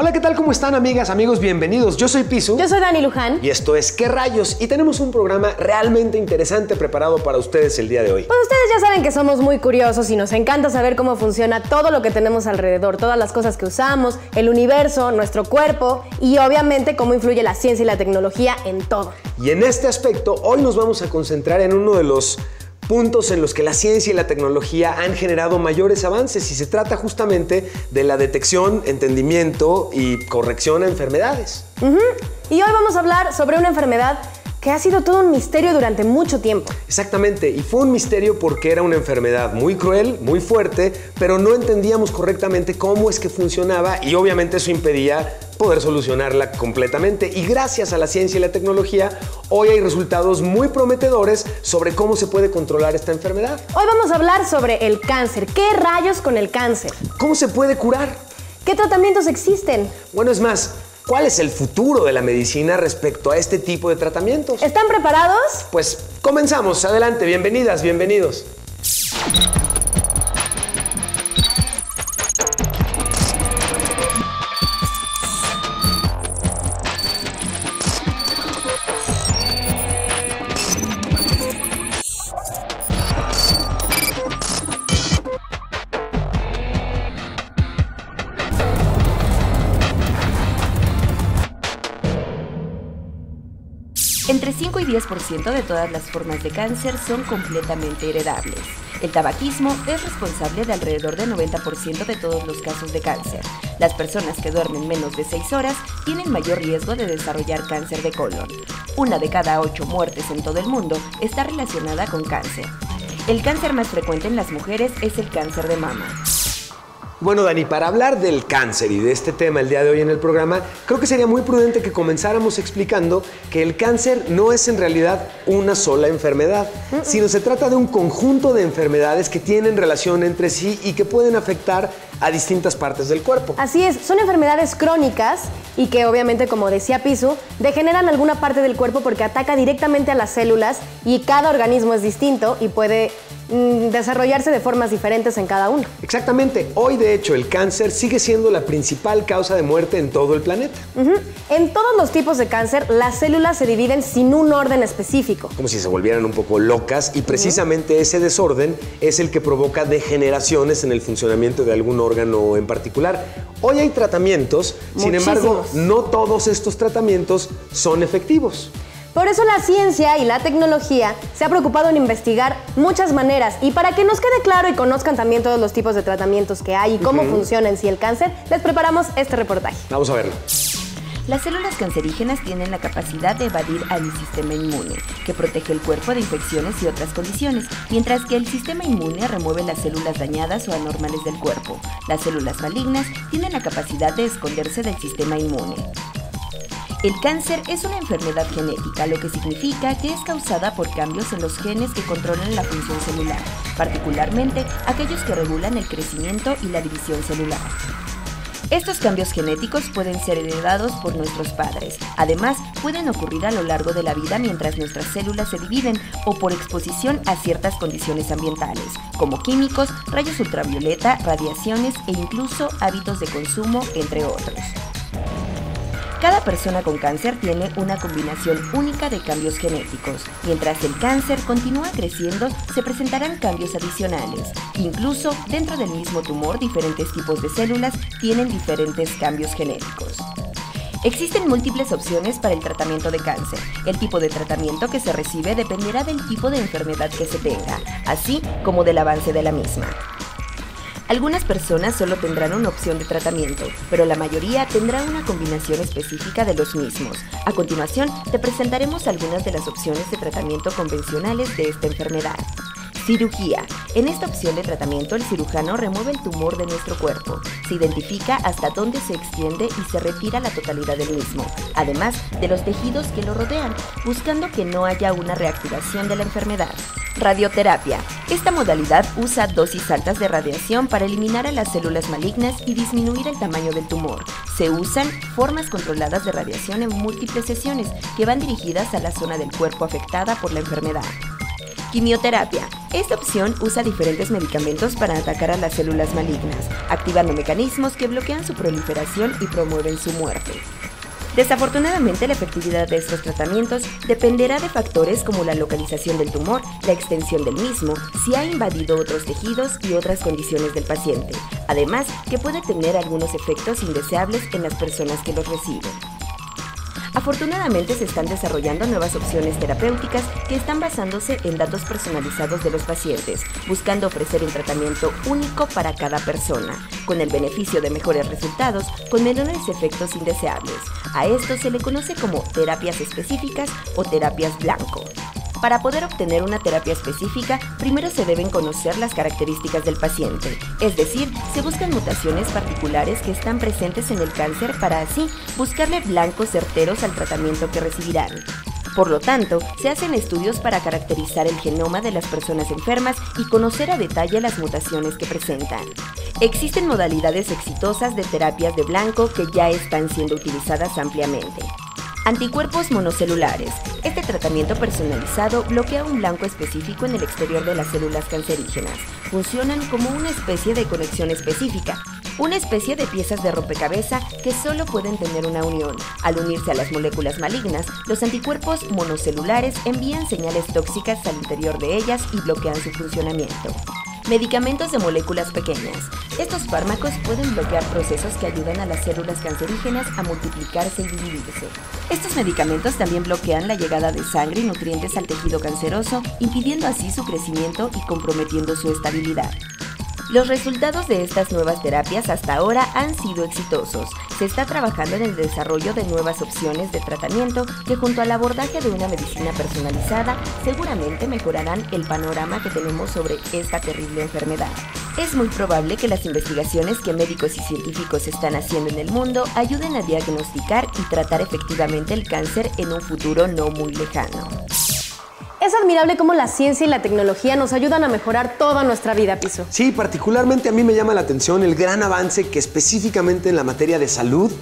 Hola, ¿qué tal? ¿Cómo están, amigas, amigos? Bienvenidos. Yo soy Pisu. Yo soy Dani Luján. Y esto es ¿Qué rayos? Y tenemos un programa realmente interesante preparado para ustedes el día de hoy. Pues ustedes ya saben que somos muy curiosos y nos encanta saber cómo funciona todo lo que tenemos alrededor, todas las cosas que usamos, el universo, nuestro cuerpo y obviamente cómo influye la ciencia y la tecnología en todo. Y en este aspecto, hoy nos vamos a concentrar en uno de los puntos en los que la ciencia y la tecnología han generado mayores avances y se trata justamente de la detección, entendimiento y corrección a enfermedades. Y hoy vamos a hablar sobre una enfermedad que ha sido todo un misterio durante mucho tiempo. Exactamente, y fue un misterio porque era una enfermedad muy cruel, muy fuerte, pero no entendíamos correctamente cómo es que funcionaba y obviamente eso impedía poder solucionarla completamente. Y gracias a la ciencia y la tecnología, hoy hay resultados muy prometedores sobre cómo se puede controlar esta enfermedad. Hoy vamos a hablar sobre el cáncer. ¿Qué rayos con el cáncer? ¿Cómo se puede curar? ¿Qué tratamientos existen? Bueno, es más, ¿cuál es el futuro de la medicina respecto a este tipo de tratamientos? ¿Están preparados? Pues comenzamos. Adelante, bienvenidas, bienvenidos. Entre 5 y 10% de todas las formas de cáncer son completamente heredables. El tabaquismo es responsable de alrededor del 90% de todos los casos de cáncer. Las personas que duermen menos de 6 horas tienen mayor riesgo de desarrollar cáncer de colon. 1 de cada 8 muertes en todo el mundo está relacionada con cáncer. El cáncer más frecuente en las mujeres es el cáncer de mama. Bueno, Dani, para hablar del cáncer y de este tema el día de hoy en el programa, creo que sería muy prudente que comenzáramos explicando que el cáncer no es en realidad una sola enfermedad, sino se trata de un conjunto de enfermedades que tienen relación entre sí y que pueden afectar a distintas partes del cuerpo. Así es, son enfermedades crónicas y que obviamente, como decía Pisu, degeneran alguna parte del cuerpo porque ataca directamente a las células y cada organismo es distinto y puede desarrollarse de formas diferentes en cada uno. Exactamente. Hoy, de hecho, el cáncer sigue siendo la principal causa de muerte en todo el planeta. En todos los tipos de cáncer, las células se dividen sin un orden específico. Como si se volvieran un poco locas y precisamente ese desorden es el que provoca degeneraciones en el funcionamiento de algún órgano en particular. Hoy hay tratamientos, sin embargo, no todos estos tratamientos son efectivos. Por eso la ciencia y la tecnología se ha preocupado en investigar muchas maneras y para que nos quede claro y conozcan también todos los tipos de tratamientos que hay y cómo funciona en sí el cáncer, les preparamos este reportaje. Vamos a verlo. Las células cancerígenas tienen la capacidad de evadir al sistema inmune, que protege el cuerpo de infecciones y otras condiciones, mientras que el sistema inmune remueve las células dañadas o anormales del cuerpo. Las células malignas tienen la capacidad de esconderse del sistema inmune. El cáncer es una enfermedad genética, lo que significa que es causada por cambios en los genes que controlan la función celular, particularmente aquellos que regulan el crecimiento y la división celular. Estos cambios genéticos pueden ser heredados por nuestros padres. Además, pueden ocurrir a lo largo de la vida mientras nuestras células se dividen o por exposición a ciertas condiciones ambientales, como químicos, rayos ultravioleta, radiaciones e incluso hábitos de consumo, entre otros. Cada persona con cáncer tiene una combinación única de cambios genéticos. Mientras el cáncer continúa creciendo, se presentarán cambios adicionales. Incluso dentro del mismo tumor, diferentes tipos de células tienen diferentes cambios genéticos. Existen múltiples opciones para el tratamiento de cáncer. El tipo de tratamiento que se recibe dependerá del tipo de enfermedad que se tenga, así como del avance de la misma. Algunas personas solo tendrán una opción de tratamiento, pero la mayoría tendrá una combinación específica de los mismos. A continuación, te presentaremos algunas de las opciones de tratamiento convencionales de esta enfermedad. Cirugía. En esta opción de tratamiento, el cirujano remueve el tumor de nuestro cuerpo. Se identifica hasta dónde se extiende y se retira la totalidad del mismo, además de los tejidos que lo rodean, buscando que no haya una reactivación de la enfermedad. Radioterapia. Esta modalidad usa dosis altas de radiación para eliminar a las células malignas y disminuir el tamaño del tumor. Se usan formas controladas de radiación en múltiples sesiones que van dirigidas a la zona del cuerpo afectada por la enfermedad. Quimioterapia. Esta opción usa diferentes medicamentos para atacar a las células malignas, activando mecanismos que bloquean su proliferación y promueven su muerte. Desafortunadamente, la efectividad de estos tratamientos dependerá de factores como la localización del tumor, la extensión del mismo, si ha invadido otros tejidos y otras condiciones del paciente, además que puede tener algunos efectos indeseables en las personas que los reciben. Afortunadamente se están desarrollando nuevas opciones terapéuticas que están basándose en datos personalizados de los pacientes, buscando ofrecer un tratamiento único para cada persona, con el beneficio de mejores resultados con menores efectos indeseables. A esto se le conoce como terapias específicas o terapias blanco. Para poder obtener una terapia específica, primero se deben conocer las características del paciente, es decir, se buscan mutaciones particulares que están presentes en el cáncer para así buscarle blancos certeros al tratamiento que recibirán. Por lo tanto, se hacen estudios para caracterizar el genoma de las personas enfermas y conocer a detalle las mutaciones que presentan. Existen modalidades exitosas de terapias de blanco que ya están siendo utilizadas ampliamente. Anticuerpos monocelulares. Este tratamiento personalizado bloquea un blanco específico en el exterior de las células cancerígenas. Funcionan como una especie de conexión específica, una especie de piezas de rompecabezas que solo pueden tener una unión. Al unirse a las moléculas malignas, los anticuerpos monocelulares envían señales tóxicas al interior de ellas y bloquean su funcionamiento. Medicamentos de moléculas pequeñas. Estos fármacos pueden bloquear procesos que ayudan a las células cancerígenas a multiplicarse y dividirse. Estos medicamentos también bloquean la llegada de sangre y nutrientes al tejido canceroso, impidiendo así su crecimiento y comprometiendo su estabilidad. Los resultados de estas nuevas terapias hasta ahora han sido exitosos. Se está trabajando en el desarrollo de nuevas opciones de tratamiento que, junto al abordaje de una medicina personalizada, seguramente mejorarán el panorama que tenemos sobre esta terrible enfermedad. Es muy probable que las investigaciones que médicos y científicos están haciendo en el mundo ayuden a diagnosticar y tratar efectivamente el cáncer en un futuro no muy lejano. Es admirable cómo la ciencia y la tecnología nos ayudan a mejorar toda nuestra vida, Piso. Sí, particularmente a mí me llama la atención el gran avance que específicamente en la materia de salud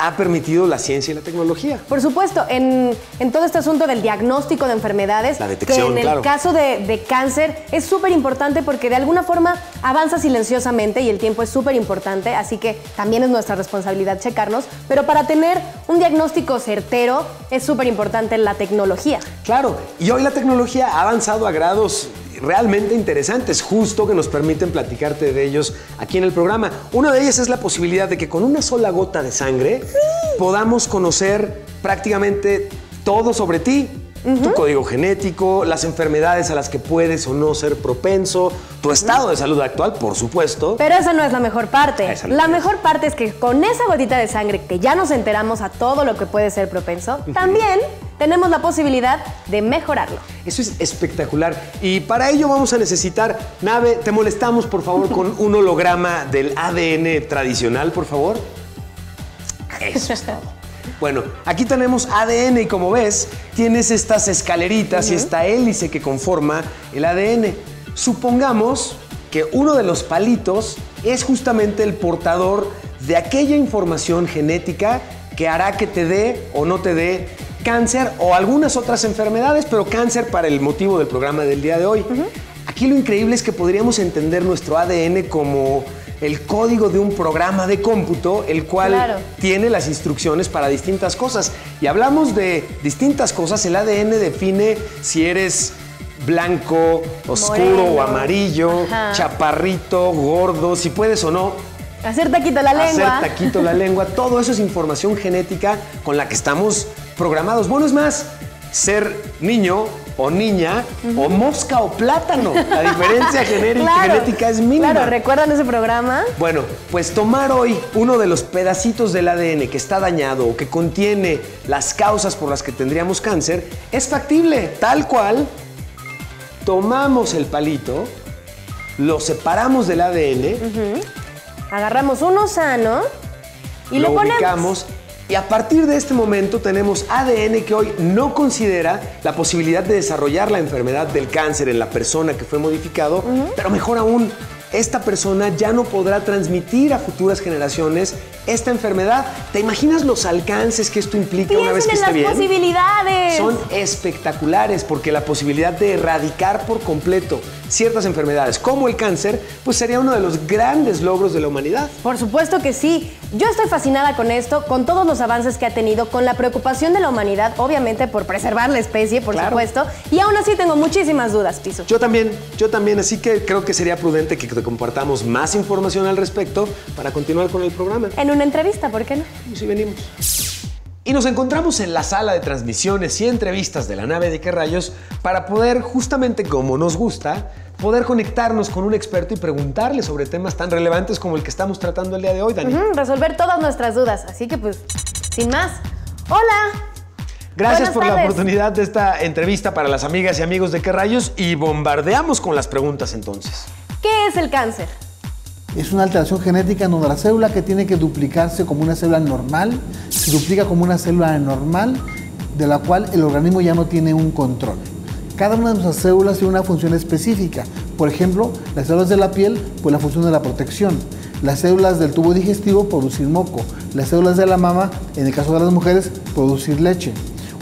ha permitido la ciencia y la tecnología. Por supuesto, en todo este asunto del diagnóstico de enfermedades, la detección, que en el caso de cáncer es súper importante porque de alguna forma avanza silenciosamente y el tiempo es súper importante, así que también es nuestra responsabilidad checarnos, pero para tener un diagnóstico certero es súper importante la tecnología. Claro, y hoy la tecnología ha avanzado a grados realmente interesantes, justo que nos permiten platicarte de ellos aquí en el programa. Una de ellas es la posibilidad de que con una sola gota de sangre podamos conocer prácticamente todo sobre ti. Tu código genético, las enfermedades a las que puedes o no ser propenso, tu estado de salud actual, por supuesto. Pero esa no es la mejor parte. La mejor parte es que con esa gotita de sangre que ya nos enteramos a todo lo que puede ser propenso, también tenemos la posibilidad de mejorarlo. Eso es espectacular. Y para ello vamos a necesitar, Nave, te molestamos por favor con un holograma del ADN tradicional, por favor. Eso es todo. Bueno, aquí tenemos ADN y como ves, tienes estas escaleritas y esta hélice que conforma el ADN. Supongamos que uno de los palitos es justamente el portador de aquella información genética que hará que te dé o no te dé cáncer o algunas otras enfermedades, pero cáncer para el motivo del programa del día de hoy. Aquí lo increíble es que podríamos entender nuestro ADN como el código de un programa de cómputo, el cual tiene las instrucciones para distintas cosas. Y hablamos de distintas cosas, el ADN define si eres blanco, oscuro o amarillo, chaparrito, gordo, si puedes o no hacer taquito la lengua. Hacer taquito la lengua, todo eso es información genética con la que estamos programados. Bueno, es más, ser niño o niña o mosca o plátano. La diferencia genética es mínima. Claro, ¿recuerdan ese programa? Bueno, pues tomar hoy uno de los pedacitos del ADN que está dañado o que contiene las causas por las que tendríamos cáncer es factible, tal cual. Tomamos el palito, lo separamos del ADN, agarramos uno sano y lo ponemos. Ubicamos. Y a partir de este momento tenemos ADN que hoy no considera la posibilidad de desarrollar la enfermedad del cáncer en la persona que fue modificado, pero mejor aún, esta persona ya no podrá transmitir a futuras generaciones esta enfermedad. ¿Te imaginas los alcances que esto implica una vez que esté bien? ¡Piensen en las posibilidades! Son espectaculares porque la posibilidad de erradicar por completo ciertas enfermedades como el cáncer, pues sería uno de los grandes logros de la humanidad. Por supuesto que sí. Yo estoy fascinada con esto, con todos los avances que ha tenido, con la preocupación de la humanidad, obviamente por preservar la especie, por supuesto. Y aún así tengo muchísimas dudas, Pisu. Yo también. Así que creo que sería prudente que te compartamos más información al respecto para continuar con el programa. En una entrevista, ¿por qué no? Sí, venimos. Y nos encontramos en la sala de transmisiones y entrevistas de la nave de Qué Rayos para poder, justamente como nos gusta, poder conectarnos con un experto y preguntarle sobre temas tan relevantes como el que estamos tratando el día de hoy, Dani. Resolver todas nuestras dudas. Así que pues, sin más. ¡Hola! Gracias por la oportunidad de esta entrevista para las amigas y amigos de Qué Rayos y bombardeamos con las preguntas entonces. ¿Qué es el cáncer? Es una alteración genética en donde la célula que tiene que duplicarse como una célula normal se duplica como una célula anormal de la cual el organismo ya no tiene un control. Cada una de nuestras células tiene una función específica. Por ejemplo, las células de la piel, pues la función de la protección. Las células del tubo digestivo, producir moco. Las células de la mama, en el caso de las mujeres, producir leche.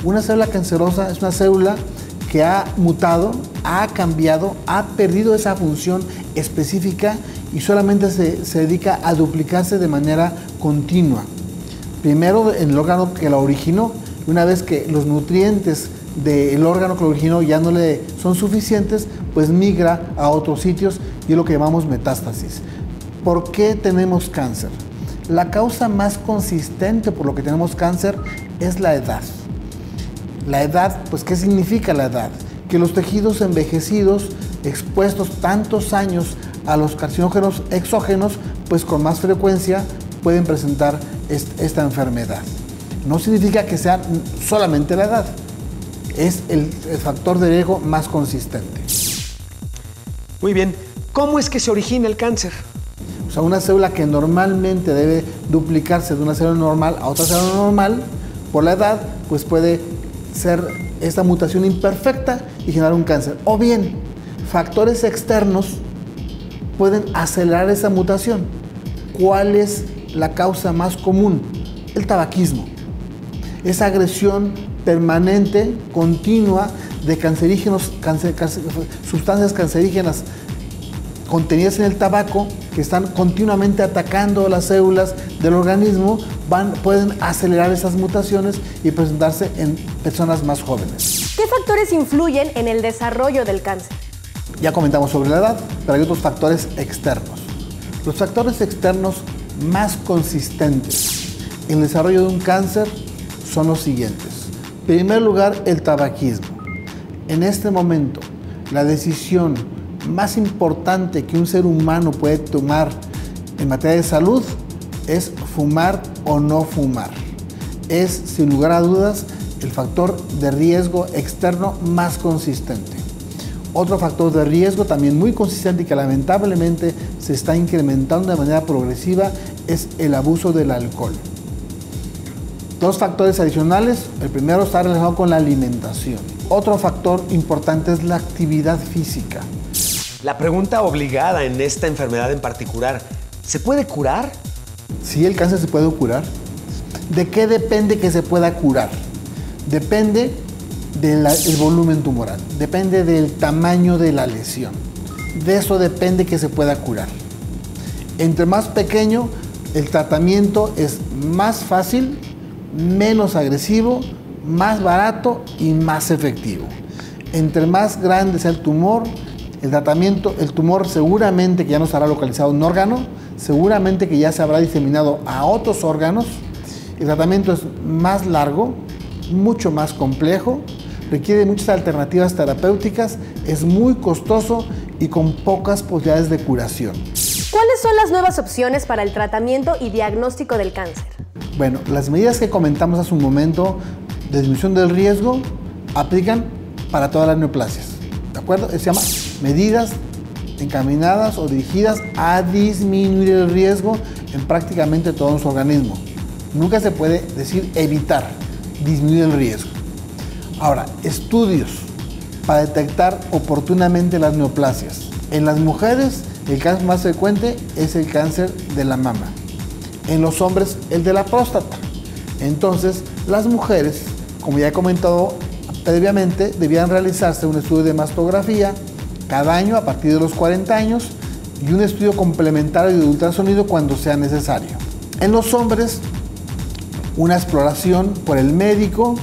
Una célula cancerosa es una célula que ha mutado, ha cambiado, ha perdido esa función específica y solamente se dedica a duplicarse de manera continua. Primero en el órgano que la originó, y una vez que los nutrientes del órgano que lo originó ya no le son suficientes, pues migra a otros sitios y es lo que llamamos metástasis. ¿Por qué tenemos cáncer? La causa más consistente por lo que tenemos cáncer es la edad. La edad, pues ¿qué significa la edad? Que los tejidos envejecidos, expuestos tantos años a los carcinógenos exógenos, pues con más frecuencia pueden presentar esta enfermedad. No significa que sea solamente la edad, es el factor de riesgo más consistente. Muy bien, ¿cómo es que se origina el cáncer? O sea, una célula que normalmente debe duplicarse de una célula normal a otra célula normal, por la edad, pues puede ser esta mutación imperfecta y generar un cáncer. O bien, factores externos pueden acelerar esa mutación. ¿Cuál es la causa más común? El tabaquismo. Esa agresión permanente, continua, de cancerígenos, sustancias cancerígenas contenidas en el tabaco, que están continuamente atacando las células del organismo, pueden acelerar esas mutaciones y presentarse en personas más jóvenes. ¿Qué factores influyen en el desarrollo del cáncer? Ya comentamos sobre la edad, pero hay otros factores externos. Los factores externos más consistentes en el desarrollo de un cáncer son los siguientes. En primer lugar, el tabaquismo. En este momento, la decisión más importante que un ser humano puede tomar en materia de salud es fumar o no fumar. Es, sin lugar a dudas, el factor de riesgo externo más consistente. Otro factor de riesgo también muy consistente y que lamentablemente se está incrementando de manera progresiva es el abuso del alcohol. Dos factores adicionales. El primero está relacionado con la alimentación. Otro factor importante es la actividad física. La pregunta obligada en esta enfermedad en particular, ¿se puede curar? Sí, el cáncer se puede curar. ¿De qué depende que se pueda curar? Depende del volumen tumoral, depende del tamaño de la lesión. De eso depende que se pueda curar. Entre más pequeño, el tratamiento es más fácil, menos agresivo, más barato y más efectivo. Entre más grande sea el tumor, el tumor seguramente que ya no estará localizado en un órgano, seguramente que ya se habrá diseminado a otros órganos. El tratamiento es más largo, mucho más complejo, requiere muchas alternativas terapéuticas, es muy costoso y con pocas posibilidades de curación. ¿Cuáles son las nuevas opciones para el tratamiento y diagnóstico del cáncer? Bueno, las medidas que comentamos hace un momento de disminución del riesgo aplican para todas las neoplasias, ¿de acuerdo? Se llama medidas encaminadas o dirigidas a disminuir el riesgo en prácticamente todo nuestro organismo. Nunca se puede decir evitar, disminuir el riesgo. Ahora, estudios para detectar oportunamente las neoplasias. En las mujeres el cáncer más frecuente es el cáncer de la mama. En los hombres, el de la próstata. Entonces, las mujeres, como ya he comentado previamente, debían realizarse un estudio de mastografía cada año a partir de los 40 años y un estudio complementario de ultrasonido cuando sea necesario. En los hombres, una exploración por el médico,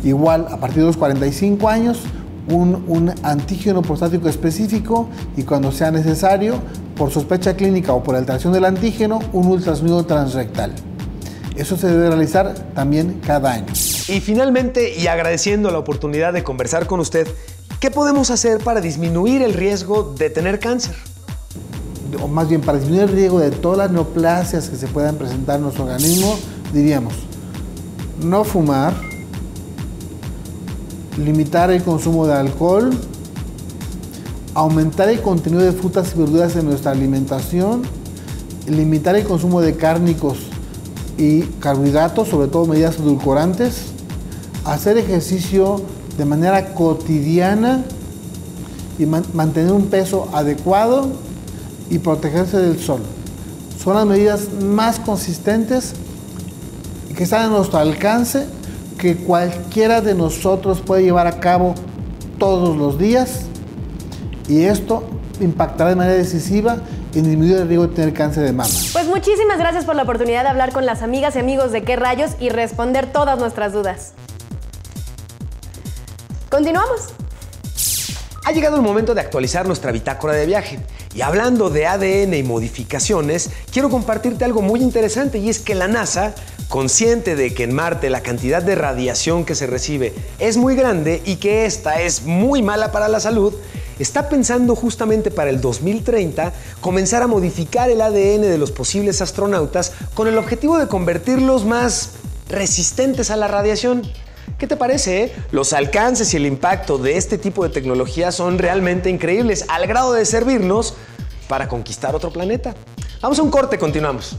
igual a partir de los 45 años, un antígeno prostático específico y cuando sea necesario, por sospecha clínica o por alteración del antígeno, un ultrasonido transrectal. Eso se debe realizar también cada año. Y finalmente, y agradeciendo la oportunidad de conversar con usted, ¿qué podemos hacer para disminuir el riesgo de tener cáncer? O más bien, para disminuir el riesgo de todas las neoplasias que se puedan presentar en nuestro organismo, diríamos, no fumar, limitar el consumo de alcohol, aumentar el contenido de frutas y verduras en nuestra alimentación, limitar el consumo de cárnicos y carbohidratos, sobre todo medidas edulcorantes, hacer ejercicio de manera cotidiana y mantener un peso adecuado y protegerse del sol. Son las medidas más consistentes que están a nuestro alcance, que cualquiera de nosotros puede llevar a cabo todos los días, y esto impactará de manera decisiva en disminuir el riesgo de tener cáncer de mama. Pues muchísimas gracias por la oportunidad de hablar con las amigas y amigos de ¿Qué rayos? Y responder todas nuestras dudas. Continuamos. Ha llegado el momento de actualizar nuestra bitácora de viaje. Y hablando de ADN y modificaciones, quiero compartirte algo muy interesante, y es que la NASA, consciente de que en Marte la cantidad de radiación que se recibe es muy grande y que esta es muy mala para la salud, está pensando justamente para el 2030 comenzar a modificar el ADN de los posibles astronautas con el objetivo de convertirlos más resistentes a la radiación. ¿Qué te parece? Los alcances y el impacto de este tipo de tecnología son realmente increíbles, al grado de servirnos para conquistar otro planeta. Vamos a un corte, continuamos.